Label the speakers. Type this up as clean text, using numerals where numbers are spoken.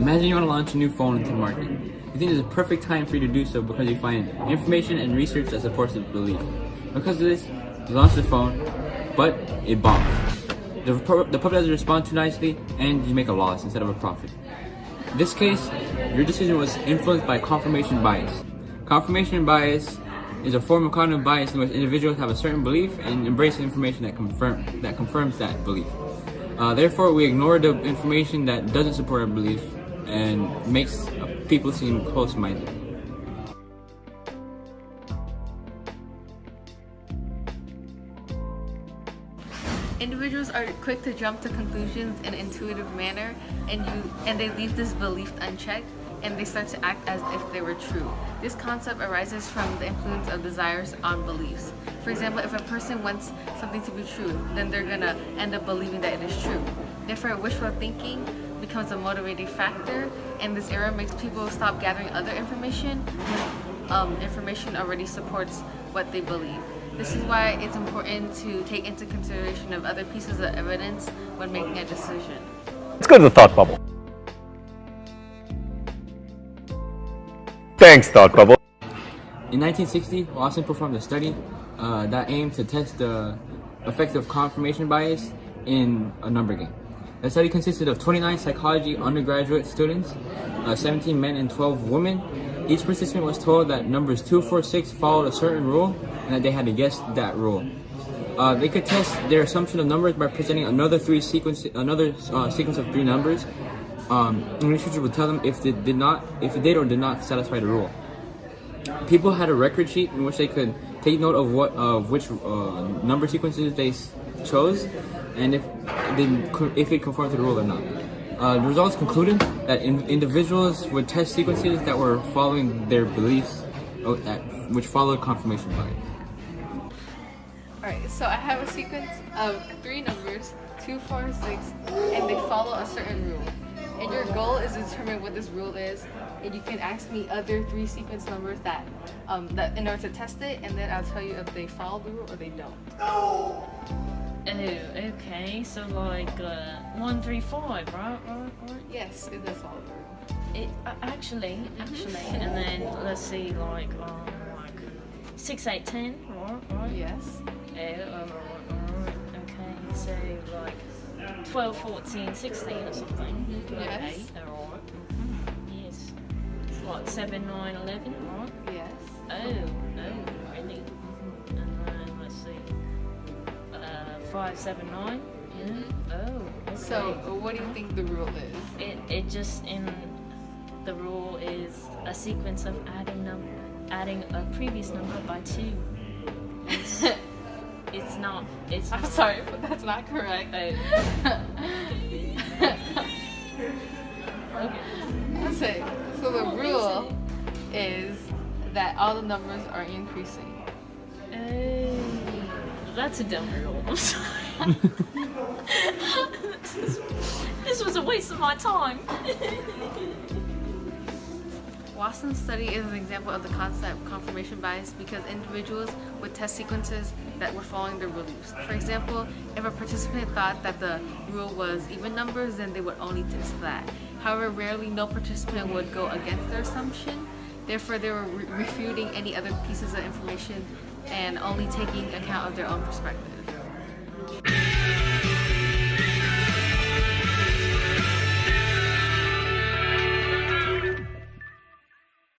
Speaker 1: Imagine you want to launch a new phone into the market. You think there's a perfect time for you to do so because you find information and research that supports the belief. Because of this, you launch the phone, but it bombs. The public doesn't respond too nicely, and you make a loss instead of a profit. In this case, your decision was influenced by confirmation bias. Confirmation bias is a form of cognitive bias in which individuals have a certain belief and embrace the information that confirms that belief. Therefore, we ignore the information that doesn't support our belief and makes people seem close-minded.
Speaker 2: Individuals are quick to jump to conclusions in an intuitive manner, and they leave this belief unchecked, and they start to act as if they were true. This concept arises from the influence of desires on beliefs. For example, if a person wants something to be true, then they're gonna end up believing that it is true. Therefore, wishful thinking becomes a motivating factor, and this error makes people stop gathering other information when information already supports what they believe. This is why it's important to take into consideration of other pieces of evidence when making a decision.
Speaker 3: Let's go to the thought bubble. Thanks, thought bubble.
Speaker 1: In 1960, Wason performed a study that aimed to test the effects of confirmation bias in a number game. The study consisted of 29 psychology undergraduate students, 17 men and 12 women. Each participant was told that numbers 2, 4, 6 followed a certain rule and that they had to guess that rule. They could test their assumption of numbers by presenting another sequence of 3 numbers. And the researcher would tell them if they did or did not satisfy the rule. People had a record sheet in which they could take note of which number sequences they chose, and if it conformed to the rule or not. The results concluded that individuals would test sequences that were following their beliefs, which followed confirmation bias.
Speaker 2: Alright, so I have a sequence of 3 numbers, 2, 4, 6, and they follow a certain rule. And your goal is to determine what this rule is, and you can ask me other 3 sequence numbers that in order to test it, and then I'll tell you if they follow the rule or they don't.
Speaker 4: Oh, okay. So like 1, 3, 5, right?
Speaker 2: Yes, it does follow the rule.
Speaker 4: It actually, and then let's see, like 6, 8, 10, right?
Speaker 2: Yes.
Speaker 4: Okay, so like 12, 14, 16 or something.
Speaker 2: Yes.
Speaker 4: Okay, alright. Yes. What, 7, 9, 11, right?
Speaker 2: Yes.
Speaker 4: Oh, really? And then let's see. 5, 7, 9. Yeah. Oh, okay.
Speaker 2: So, what do you think the rule is?
Speaker 4: It just the rule is a sequence of adding a previous number by 2. It's not.
Speaker 2: I'm sorry, but that's not correct.
Speaker 4: Okay.
Speaker 2: That's it. So the rule is that all the numbers are increasing.
Speaker 4: That's a dumb rule. I'm sorry. This was a waste of my time.
Speaker 2: Wason's study is an example of the concept confirmation bias because individuals would test sequences that were following their beliefs. For example, if a participant thought that the rule was even numbers, then they would only test that. However, rarely no participant would go against their assumption. Therefore, they were refuting any other pieces of information and only taking account of their own perspective.